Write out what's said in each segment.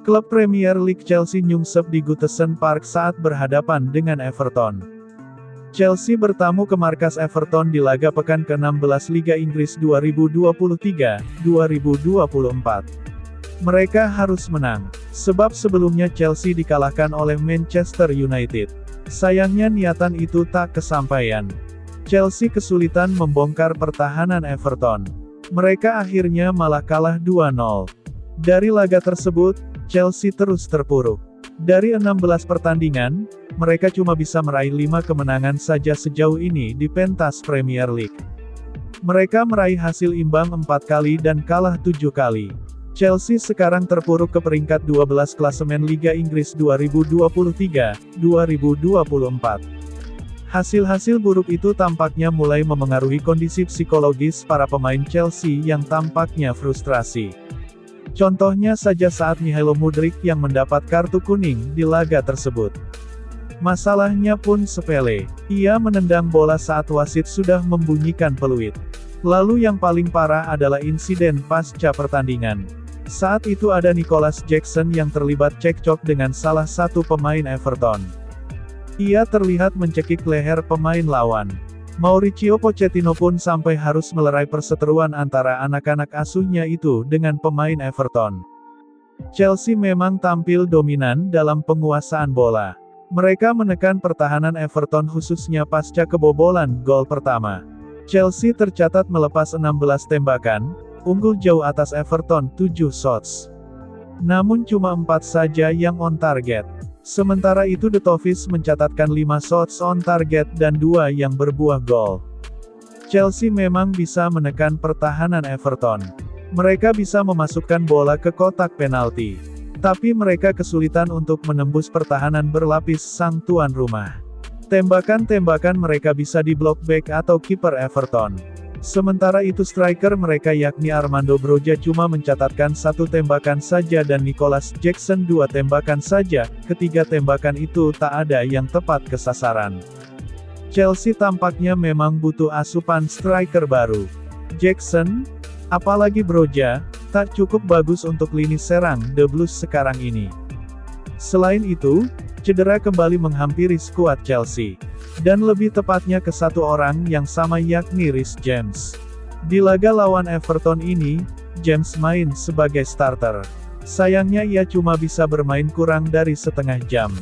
Klub Premier League Chelsea nyungsep di Goodison Park saat berhadapan dengan Everton. Chelsea bertamu ke markas Everton di laga pekan ke-16 Liga Inggris 2023-2024. Mereka harus menang, sebab sebelumnya Chelsea dikalahkan oleh Manchester United. Sayangnya niatan itu tak kesampaian. Chelsea kesulitan membongkar pertahanan Everton. Mereka akhirnya malah kalah 2-0. Dari laga tersebut, Chelsea terus terpuruk. Dari 16 pertandingan, mereka cuma bisa meraih 5 kemenangan saja sejauh ini di pentas Premier League. Mereka meraih hasil imbang 4 kali dan kalah 7 kali. Chelsea sekarang terpuruk ke peringkat 12 klasemen Liga Inggris 2023-2024. Hasil-hasil buruk itu tampaknya mulai memengaruhi kondisi psikologis para pemain Chelsea yang tampaknya frustrasi. Contohnya saja saat Michailo Mudryk yang mendapat kartu kuning di laga tersebut. Masalahnya pun sepele. Ia menendang bola saat wasit sudah membunyikan peluit. Lalu yang paling parah adalah insiden pasca pertandingan. Saat itu ada Nicholas Jackson yang terlibat cekcok dengan salah satu pemain Everton. Ia terlihat mencekik leher pemain lawan. Mauricio Pochettino pun sampai harus melerai perseteruan antara anak-anak asuhnya itu dengan pemain Everton. Chelsea memang tampil dominan dalam penguasaan bola. Mereka menekan pertahanan Everton khususnya pasca kebobolan gol pertama. Chelsea tercatat melepas 16 tembakan, unggul jauh atas Everton 7 shots. Namun cuma 4 saja yang on target. Sementara itu The Toffees mencatatkan 5 shots on target dan 2 yang berbuah gol. Chelsea memang bisa menekan pertahanan Everton. Mereka bisa memasukkan bola ke kotak penalti. Tapi mereka kesulitan untuk menembus pertahanan berlapis sang tuan rumah. Tembakan-tembakan mereka bisa diblok back atau kiper Everton. Sementara itu striker mereka yakni Armando Broja cuma mencatatkan 1 tembakan saja dan Nicholas Jackson 2 tembakan saja, ketiga tembakan itu tak ada yang tepat ke sasaran. Chelsea tampaknya memang butuh asupan striker baru. Jackson, apalagi Broja, tak cukup bagus untuk lini serang The Blues sekarang ini. Selain itu, cedera kembali menghampiri skuad Chelsea. Dan lebih tepatnya ke satu orang yang sama yakni Reece James. Di laga lawan Everton ini, James main sebagai starter. Sayangnya ia cuma bisa bermain kurang dari setengah jam.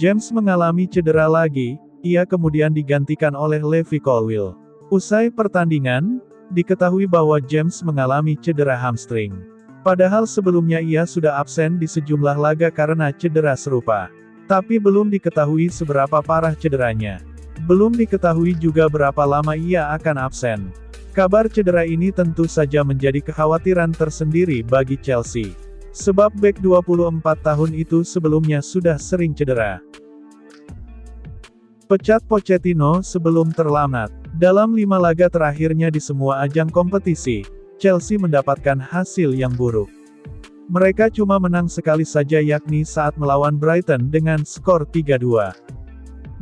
James mengalami cedera lagi, ia kemudian digantikan oleh Levi Colwill. Usai pertandingan, diketahui bahwa James mengalami cedera hamstring. Padahal sebelumnya ia sudah absen di sejumlah laga karena cedera serupa. Tapi belum diketahui seberapa parah cederanya. Belum diketahui juga berapa lama ia akan absen. Kabar cedera ini tentu saja menjadi kekhawatiran tersendiri bagi Chelsea. Sebab bek 24 tahun itu sebelumnya sudah sering cedera. Pecat Pochettino sebelum terlambat. Dalam 5 laga terakhirnya di semua ajang kompetisi, Chelsea mendapatkan hasil yang buruk. Mereka cuma menang sekali saja yakni saat melawan Brighton dengan skor 3-2.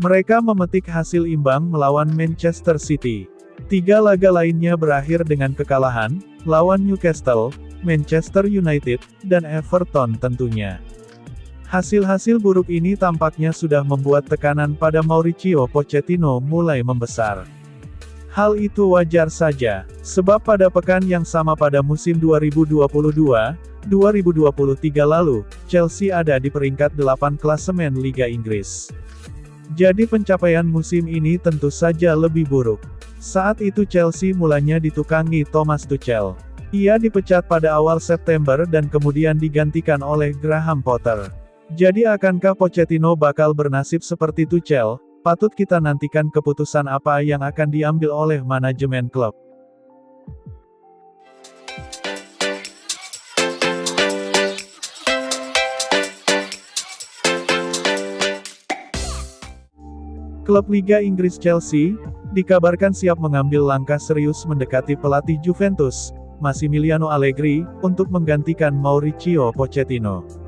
Mereka memetik hasil imbang melawan Manchester City. 3 laga lainnya berakhir dengan kekalahan, lawan Newcastle, Manchester United, dan Everton tentunya. Hasil-hasil buruk ini tampaknya sudah membuat tekanan pada Mauricio Pochettino mulai membesar. Hal itu wajar saja, sebab pada pekan yang sama pada musim 2022-2023 lalu, Chelsea ada di peringkat 8 klasemen Liga Inggris. Jadi pencapaian musim ini tentu saja lebih buruk. Saat itu Chelsea mulanya ditukangi Thomas Tuchel. Ia dipecat pada awal September dan kemudian digantikan oleh Graham Potter. Jadi akankah Pochettino bakal bernasib seperti Tuchel? Patut kita nantikan keputusan apa yang akan diambil oleh manajemen klub. Klub Liga Inggris Chelsea, dikabarkan siap mengambil langkah serius mendekati pelatih Juventus, Massimiliano Allegri, untuk menggantikan Mauricio Pochettino.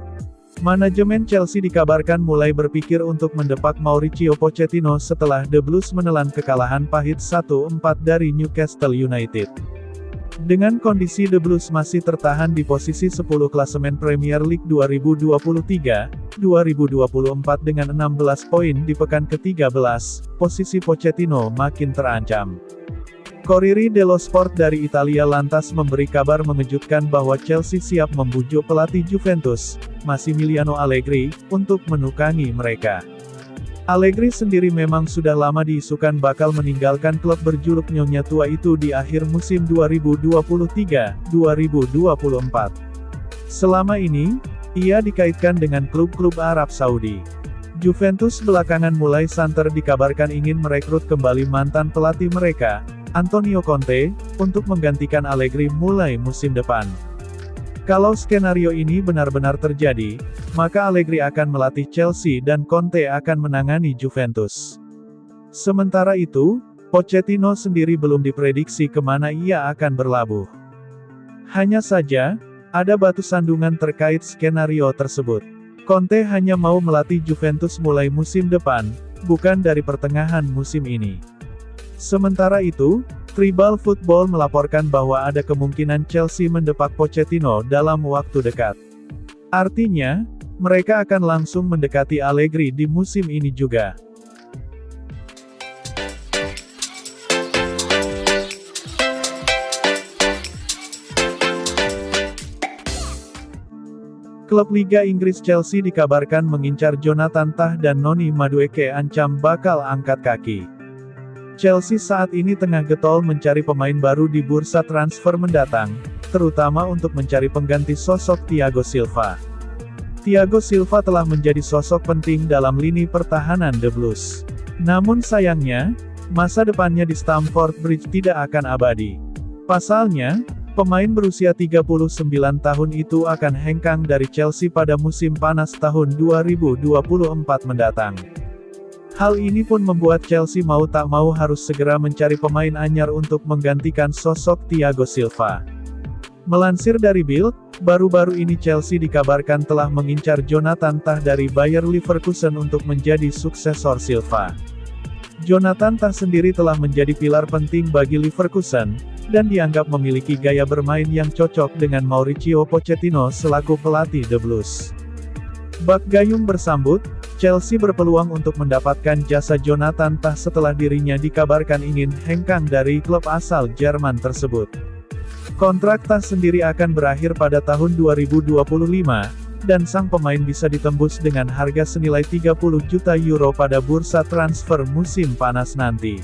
Manajemen Chelsea dikabarkan mulai berpikir untuk mendepak Mauricio Pochettino setelah The Blues menelan kekalahan pahit 1-4 dari Newcastle United. Dengan kondisi The Blues masih tertahan di posisi 10 klasemen Premier League 2023-2024 dengan 16 poin di pekan ke-13, posisi Pochettino makin terancam. Corriere dello Sport dari Italia lantas memberi kabar mengejutkan bahwa Chelsea siap membujuk pelatih Juventus, Massimiliano Allegri, untuk menukangi mereka. Allegri sendiri memang sudah lama diisukan bakal meninggalkan klub berjuluk Nyonya Tua itu di akhir musim 2023-2024. Selama ini, ia dikaitkan dengan klub-klub Arab Saudi. Juventus belakangan mulai santer dikabarkan ingin merekrut kembali mantan pelatih mereka, Antonio Conte, untuk menggantikan Allegri mulai musim depan. Kalau skenario ini benar-benar terjadi, maka Allegri akan melatih Chelsea dan Conte akan menangani Juventus. Sementara itu, Pochettino sendiri belum diprediksi kemana ia akan berlabuh. Hanya saja, ada batu sandungan terkait skenario tersebut. Conte hanya mau melatih Juventus mulai musim depan, bukan dari pertengahan musim ini. Sementara itu, Tribal Football melaporkan bahwa ada kemungkinan Chelsea mendepak Pochettino dalam waktu dekat. Artinya, mereka akan langsung mendekati Allegri di musim ini juga. Klub Liga Inggris Chelsea dikabarkan mengincar Jonathan Tah dan Noni Madueke ancam bakal angkat kaki. Chelsea saat ini tengah getol mencari pemain baru di bursa transfer mendatang, terutama untuk mencari pengganti sosok Thiago Silva. Thiago Silva telah menjadi sosok penting dalam lini pertahanan The Blues. Namun sayangnya, masa depannya di Stamford Bridge tidak akan abadi. Pasalnya, pemain berusia 39 tahun itu akan hengkang dari Chelsea pada musim panas tahun 2024 mendatang. Hal ini pun membuat Chelsea mau tak mau harus segera mencari pemain anyar untuk menggantikan sosok Thiago Silva. Melansir dari Bild, baru-baru ini Chelsea dikabarkan telah mengincar Jonathan Tah dari Bayer Leverkusen untuk menjadi suksesor Silva. Jonathan Tah sendiri telah menjadi pilar penting bagi Leverkusen, dan dianggap memiliki gaya bermain yang cocok dengan Mauricio Pochettino selaku pelatih The Blues. Bak Gayung bersambut, Chelsea berpeluang untuk mendapatkan jasa Jonathan Tah setelah dirinya dikabarkan ingin hengkang dari klub asal Jerman tersebut. Kontrak Tah sendiri akan berakhir pada tahun 2025, dan sang pemain bisa ditembus dengan harga senilai 30 juta euro pada bursa transfer musim panas nanti.